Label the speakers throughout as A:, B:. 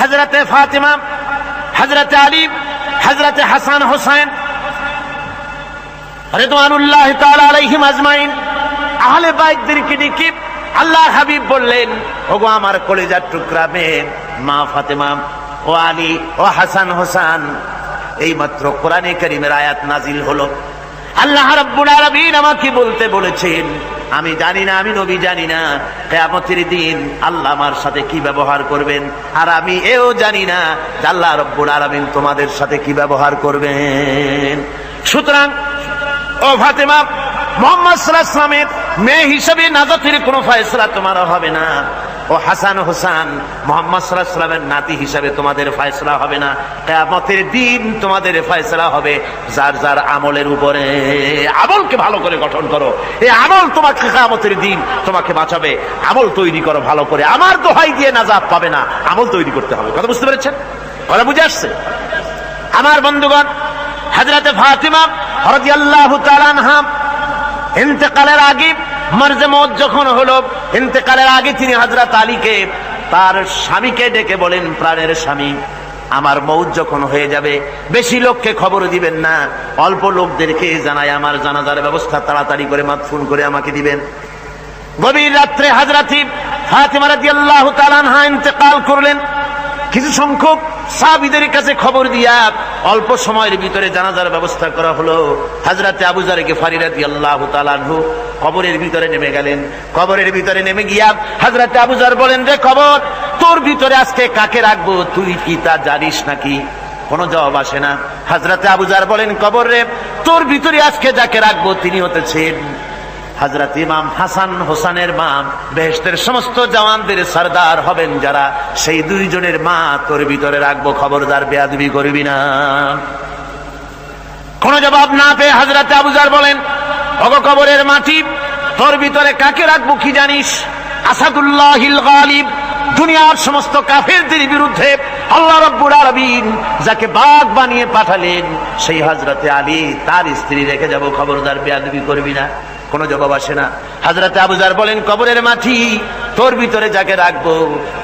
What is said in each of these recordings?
A: হযরতে ফাতিমা, হযরতে আলী, হযরতে হাসান হোসেন রিদওয়ানুল্লাহি তাআলা আলাইহিম আজমাইন আহলে বাইতদেরকে ডেকে আল্লাহর হাবিব বললেন, ওগো আমার কলিজার টুকরা মেয়ে মা ফাতেমা, ও আলী, ও হাসান হোসেন, এই মাত্র কোরআনে কারীমের আয়াত নাজিল হলো। আল্লাহ রাব্বুল আলামিন আমাকে বলতে বলেছেন, আমি জানি না, আমি নবী জানি না কিয়ামতের দিন আল্লাহ আমার সাথে কি ব্যবহার করবেন, আর আমি এও জানি না যে আল্লাহ রাব্বুল আলামিন তোমাদের সাথে কি ব্যবহার করবেন। সুতরাং ও ফাতেমা, মুহাম্মদ সাল্লাল্লাহু আলাইহি ওয়াসাল্লামের মেয়ে হিসেবে নাজাতের কোনো ফয়সালা তোমার হবে না। ও হাসান হোসেন, মুহাম্মদ সাল্লাল্লাহু আলাইহি ওয়াসাল্লামের নাতি হিসেবে তোমাদের ফয়সালা হবে না। কিয়ামতের দিন তোমাদের ফয়সালা হবে যার যার আমলের উপরে। আমলকে ভালো করে গঠন করো, এই আমল তোমাকে কিয়ামতের দিন তোমাকে বাঁচাবে। আমল তৈরি করো ভালো করে, আমার দোহাই দিয়ে নাজাত পাবে না, আমল তৈরি করতে হবে। কথা বুঝতে পেরেছেন? কথা বুঝে আসছে? আমার বন্ধুগণ, হযরতে ফাতিমা রাদিয়াল্লাহু তাআলা আনহা ইন্তেকালের আগে, মরজে মওত যখন হলো, ইন্তেকালের আগে তিনি হযরত আলীকে, তার স্বামীকে ডেকে বলেন, প্রাণের স্বামী, আমার মওত যখন হয়ে যাবে বেশি লোককে খবর দিবেন না, অল্প লোকদেরকে জানায় আমার জানাজার ব্যবস্থা তাড়াতাড়ি করে ফোন করে আমাকে দিবেন। গভীর রাত্রে হযরত ফাতিমা রাদিয়াল্লাহু তাআলা আনহা ইন্তেকাল করলেন। কিছু সংখ্যক সাহাবীদের কাছে খবর দিয়া অল্প সময়ের ভিতরে জানাজার ব্যবস্থা করা হলো। হযরতে আবু যর গিফারী রাদিয়াল্লাহু তাআলা আনহু কবরের ভিতরে নেমে গেলেন। কবরের ভিতরে নেমে গিয়া হযরতে আবু যর বলেন, রে কবর, তোর ভিতরে আজকে কাকে রাখবো, তুই কি তা জানিস নাকি? কোনো জবাব আসে না। হযরতে আবু যর বলেন, কবর রে, তোর ভিতরে আজকে যাকে রাখবো তিনি হতেছেন হযরত ইমাম হাসান হোসেনের মা, বেহেশতের সমস্ত জওয়ানদের সরদার হবেন যারা, সেই দুইজনের মা তোর ভিতরে রাখবো, খবরদার বেয়াদবি করবি না। কোন জবাব না পেয়ে হযরতে আবু যর বলেন, ওগো কবরের মাটি, তোর ভিতরে কাকে রাখবো কি জানিস? আসাদুল্লাহিল গালিব, দুনিয়ার সমস্ত কাফেরদের বিরুদ্ধে আল্লাহ রাব্বুল আলামিন যাকে বাঘ বানিয়ে পাঠালেন, সেই হযরতে আলী, তার স্ত্রী রেখে যাব, খবরদার বেয়াদবি করবি না। কোনো জবাব আসে না। হযরতে আবু যর বলেন, কবরের মাটি, তোর ভিতরে যাকে রাখবো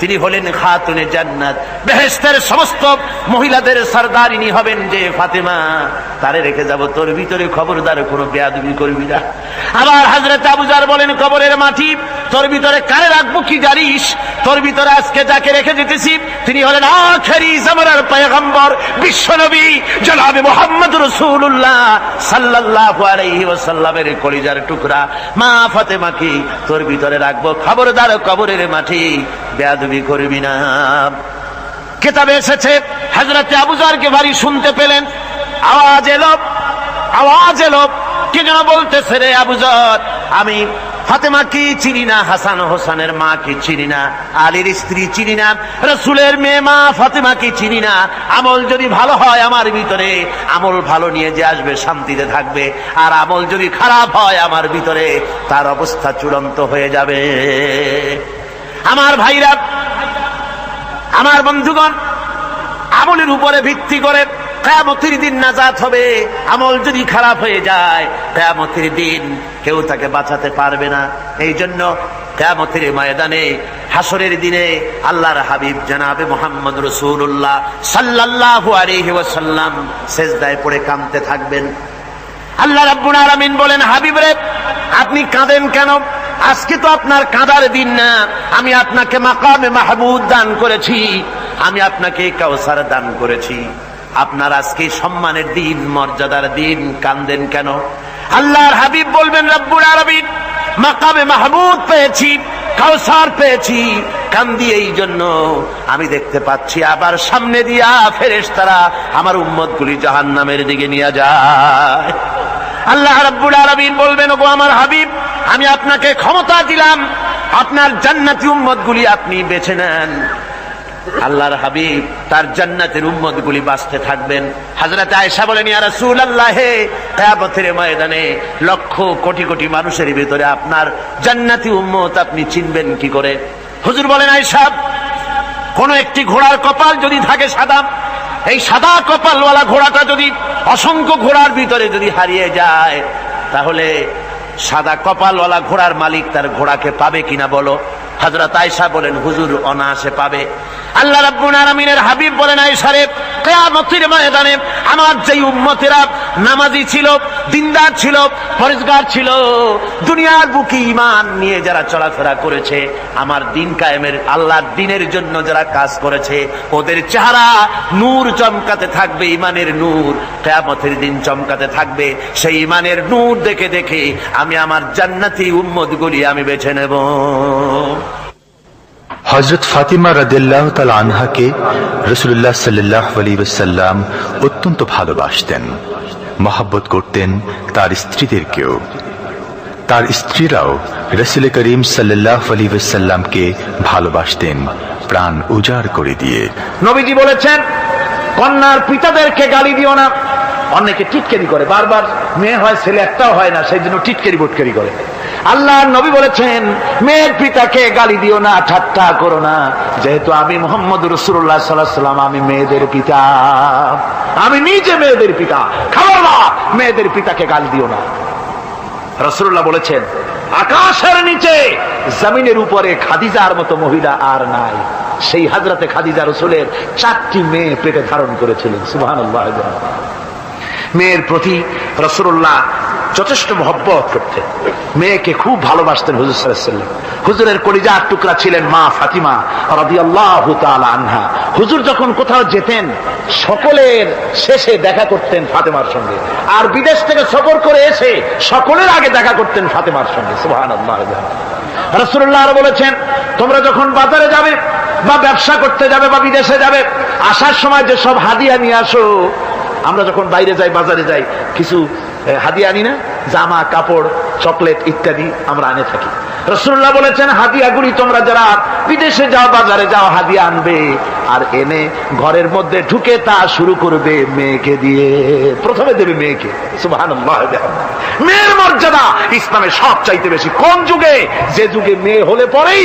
A: তিনি হলেন খাতুনে জান্নাত, বেহেশতের সমস্ত মহিলাদের সরদারিনী হবেন যে ফাতেমা, তারে রেখে যাব, তোর ভিতরে খবরদার কোনো বেয়াদবি করবি না। আবার হযরতে আবু যর বলেন, কবরের মাটি, তোর ভিতরে কারে রাখবো কি জানিস? তোর ভিতরে আজকে যাকে রেখে যেতেছি তিনি হলেন আখেরি জামানার পয়গম্বর, বিশ্বনবী জনাবে মুহাম্মদ রাসূলুল্লাহ সাল্লাল্লাহু আলাইহি ওয়াসাল্লামের কলিজার টুকরা মা ফাতেমাকে তোর ভিতরে রাখবো, খবরদার কবরের মাটি বেয়াদবি করবি না। কিতাবে এসেছে, হযরতে আবু যর গিফারী শুনতে পেলেন, আওয়াজ এলো, কি যেন বলতেছে, রে আবু যর, আমি ফাতেমা কি চিনি না, হাসান হোসেনের মা কি চিনি না, আলীর স্ত্রী চিনি না, রাসূলের মেয়ে মা ফাতেমা কি চিনি না। আমল যদি ভালো হয় আমার ভিতরে, আমল ভালো নিয়ে যে আসবে শান্তিতে থাকবে, আর আমল যদি খারাপ হয় আমার ভিতরে, তার অবস্থা চূড়ান্ত হয়ে যাবে। আমার ভাইরা, আমার বন্ধুগণ, আমলের উপরে ভিত্তি করে কিয়ামতের দিন নাজাত হবে। আমল যদি খারাপ হয়ে যায় কিয়ামতের দিন কেউ তাকে বাঁচাতে পারবে না। এই জন্য কিয়ামতের ময়দানে, হাসরের দিনে আল্লাহর হাবিব জনাবে মুহাম্মদ রাসূলুল্লাহ সাল্লাল্লাহু আলাইহি ওয়াসাল্লাম সিজদায় পড়ে কাঁদতে থাকবেন। আল্লাহ রাব্বুল আলামিন বলেন, হাবিব রে, আপনি কাঁদেন কেন? আজকে তো আপনার কাঁদার দিন না, আমি আপনাকে মাকামে মাহমুদ দান করেছি, আমি আপনাকে কাউসার দান করেছি, আপনার আজকে সম্মানের দিন, মর্যাদার দিন, কাঁদেন কেন? আল্লাহর হাবিব বলবেন, রব্বুল আলামিন মাকামে মাহমুদ পেয়েছি, কাউসার পেয়েছি, কান্দি এই জন্য আমি দেখতে পাচ্ছি আবার সামনে দিয়া ফেরেশতারা আমার উম্মতগুলি জাহান্নামের দিকে নিয়ে যায়। আল্লাহ রাব্বুল আলামিন বলবেন, ওগো আমার হাবিব, আমি আপনাকে ক্ষমতা দিলাম, আপনার জান্নাতি উম্মতগুলি আপনি বেছে নেন। আল্লাহর হাবিব তার জান্নাতের উম্মতগুলি বাঁচতে থাকবেন। হযরত আয়েশা বলেন, ইয়া রাসূলুল্লাহ, কিয়ামতের ময়দানে লক্ষ কোটি কোটি মানুষের ভিতরে আপনার জান্নাতি উম্মত আপনি চিনবেন কি করে? হুজুর বলেন, আয়েশা, কোন একটি ঘোড়ার কপাল যদি থাকে সাদা, এই সাদা কপালওয়ালা ঘোড়াটা যদি অসংখ্য ঘোড়ার ভিতরে যদি হারিয়ে যায়, তাহলে সাদা কপালওয়ালা ঘোড়ার মালিক তার ঘোড়াকে পাবে কিনা বলো? হযরত আয়েশা বলেন, হুজুর, অনায়াসে পাবে। আল্লাহ রাব্বুল আলামিনের হাবিব বলেন, আয়েশা রে, কিয়ামতের ময়দানে আমার যেই উম্মতেরা নামাজি ছিল, দিনদার ছিল, পরেজগার ছিল, দুনিয়ার বুকে ঈমান নিয়ে যারা চলাফেরা করেছে, আমার দিন কায়েমের আল্লাহর দিনের জন্য যারা কাজ করেছে, ওদের চেহারা নূর চমকাতে থাকবে, ঈমানের নূর কিয়ামতের দিন চমকাতে থাকবে। সেই ঈমানের নূর দেখে দেখে আমি আমার জান্নাতি উম্মতগুলি আমি বেছে নেব।
B: হযরত ফাতিমা রাদিয়াল্লাহু তাআলা আনহাকে রাসূলুল্লাহ সাল্লাল্লাহু আলাইহি ওয়াসাল্লাম অত্যন্ত ভালোবাসতেন, মহব্বত করতেন তার স্ত্রীদেরকেও। তার স্ত্রীরাও রাসূল করিম সাল্লাল্লাহু আলাইহি ওয়াসাল্লামকে ভালোবাসতেন প্রাণ উজাড় করে দিয়ে।
A: নবীজি বলেছেন, কন্যার পিতাদেরকে গালি দিও না। অনেকে টিটকারি করে, বারবার মেয়ে হয় ছেলে একটাও হয় না, সেই জন্য টিটকারি বটকারি করে। আল্লাহর নবী বলেছেন, মেয়ের পিতাকে গালি দিও না, ঠাট্টা করো না, যেহেতু আমি মুহাম্মদ রাসূলুল্লাহ সাল্লাল্লাহু আলাইহি ওয়াসাল্লাম, আমি মেয়েদের পিতা, আমি নিজে মেয়েদের পিতা। খবরদার মেয়েদের পিতাকে গালি দিও না। রাসূলুল্লাহ বলেছেন, আকাশের নিচে জমিনের উপরে খাদিজার মতো মহিলা আর নাই। সেই হযরতে খাদিজা রাসূলের 4টি মেয়ে পেটে ধারণ করেছিলেন। সুবহানাল্লাহ। মেয়ের প্রতি রাসূলুল্লাহ যথেষ্ট মহব্বত করতেন, মেয়েকে খুব ভালোবাসতেন হুজুর সাল্লাল্লাহু আলাইহি ওয়াসাল্লাম। হুজুরের কলিজার টুকরা ছিলেন মা ফাতিমা রাদিয়াল্লাহু তাআলা আনহা। হুজুর যখন কোথাও যেতেন, সকলের শেষে দেখা করতেন ফাতেমার সঙ্গে, আর বিদেশ থেকে সফর করে এসে সকলের আগে দেখা করতেন ফাতেমার সঙ্গে। সুবহানাল্লাহ। রাসূলুল্লাহ আরো বলেছেন, তোমরা যখন বাজারে যাবে বা ব্যবসা করতে যাবে বা বিদেশে যাবে, আসার সময় যে সব হাদিয়া নিয়ে আসো। আমরা যখন বাইরে যাই, বাজারে যাই, কিছু হাদিয়া আনি না, জামা কাপড় চকলেট ইত্যাদি আমরা আনে থাকি। রাসূলুল্লাহ বলেছেন, হাদিয়াগুলি তোমরা যারা বিদেশে যাও, বাজারে যাও, হাদিয়া আনবে, আর এনে ঘরের মধ্যে ঢুকে তা শুরু করবে মেয়েকে দিয়ে। প্রথমে দেবে মেয়েকে। সুবহানাল্লাহ। মেয়ের মর্যাদা ইসলামে সব চাইতে বেশি। কোন যুগে? যে যুগে মেয়ে হলে পরেই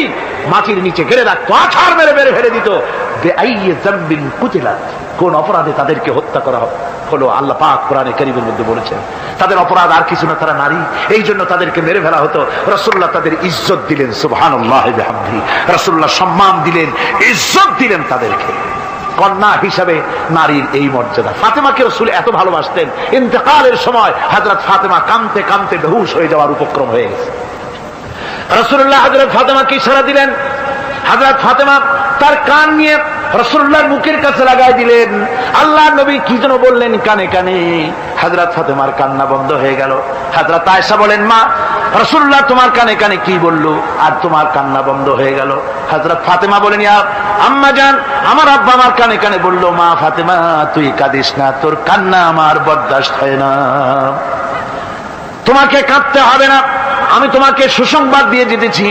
A: মাটির নিচে ঘিরে রাখতো, আছাড় মেরে মেরে ফেলে দিত। বেআইয়ি যামবিন কুতিলাত, কোন অপরাধে তাদেরকে হত্যা করা হলো, আল্লাহ পাক কোরআনে কারীমের মধ্যে বলেছেন। তাদের অপরাধ আর কিছু না, তারা নারী, এই জন্য তাদেরকে মেরে ফেলা হতো। রাসূলুল্লাহ তাদের ইজ্জত দিলেন। সুবহানাল্লাহি ওয়া বিহামদিহি। রাসূলুল্লাহ সম্মান দিলেন, ইজ্জত দিলেন তাদেরকে। কন্যা হিসাবে নারীর এই মর্যাদা। ফাতেমাকে রাসূল এত ভালোবাসতেন, ইন্তেকালের সময় হযরত ফাতেমা কাঁদতে কাঁদতে বেহুশ হয়ে যাওয়ার উপক্রম হয়ে গেছে। রাসূলুল্লাহ হযরত ফাতেমাকে ইশারা দিলেন। হযরত ফাতেমা তার কান নিয়ে রাসূলুল্লাহর মুখের কাছে লাগাই দিলেন। আল্লাহর নবী কি যেন বললেন কানে কানে, হযরত ফাতেমার কান্না বন্ধ হয়ে গেল। হযরত আয়েশা বলেন, মা, রাসূলুল্লাহ তোমার কানে কানে কি বলল আর তোমার কান্না বন্ধ হয়ে গেল? হযরত ফাতেমা বলেন, ইয়া আম্মা জান, আমার আব্বা আমার কানে কানে বলল, মা ফাতেমা তুই কাঁদিস না, তোর কান্না আমার বরদাস্ত হয় না, তোমাকে কাঁদতে হবে না। আমি তোমাকে সুসংবাদ দিয়ে যেতেছি,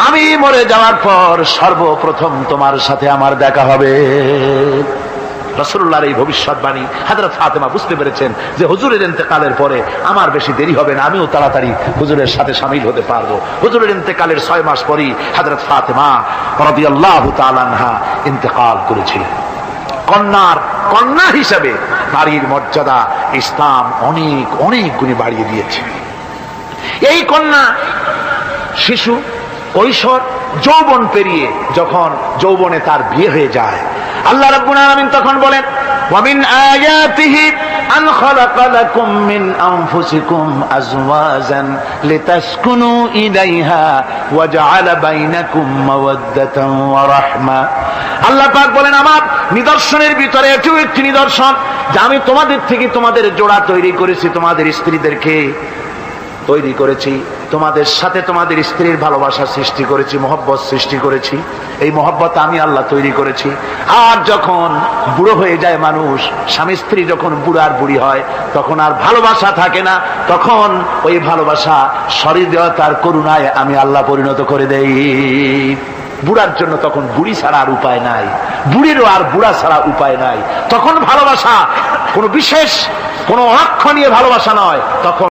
A: আমি মরে যাওয়ার পর সর্বপ্রথম তোমার সাথে আমার দেখা হবে। রাসূলুল্লাহর এই ভবিষ্যৎবাণী হযরত ফাতেমা বুঝতে পেরেছেন যে হুজুরের ইন্তেকালের পরে আমার বেশি দেরি হবে না, আমিও তাড়াতাড়ি হুজুরের সাথে শামিল হতে পারবো। হুজুরের ইন্তেকালের 6 মাস পরেই হযরত ফাতেমা রাদিয়াল্লাহু তাআলা আনহা ইন্তেকাল করেছিলেন। কন্যা হিসাবে নারীর মর্যাদা ইসলাম অনেক অনেক গুণে বাড়িয়ে দিয়েছে। এই কন্যা শিশু, কৈশোর, যৌবন পেরিয়ে যখন যৌবনে তার বিয়ে হয়ে যায়, আল্লাহ রাব্বুল আলামিন তখন বলেন, ওয়া মিন আয়াতিহি আন খালাকা লাকুম মিন আনফুসিকুম আজওয়াজান লিতাসকুনু ইলাইহা ওয়া জাআলা বাইনাকুম মাওয়াদ্দাতান ওয়া রাহমা। আল্লাহ পাক বলেন, আমার নিদর্শনের ভিতরে এটিও একটি নিদর্শন যে আমি তোমাদের থেকে তোমাদের জোড়া তৈরি করেছি, তোমাদের স্ত্রীদেরকে তৈরি করেছি, তোমাদের সাথে তোমাদের স্ত্রীর ভালোবাসা সৃষ্টি করেছি, মহব্বত সৃষ্টি করেছি। এই মহব্বত আমি আল্লাহ তৈরি করেছি। আর যখন বুড়ো হয়ে যায় মানুষ, স্বামী স্ত্রী যখন বুড়ার বুড়ি হয়, তখন আর ভালোবাসা থাকে না, তখন ওই ভালোবাসা সহৃদয়তার করুণায় আমি আল্লাহ পরিণত করে দেই। বুড়ার জন্য তখন বুড়ি ছাড়া আর উপায় নাই, বুড়িরও আর বুড়া ছাড়া উপায় নাই। তখন ভালোবাসা কোনো বিশেষ কোনো অক্ষণীয় ভালোবাসা নয়, তখন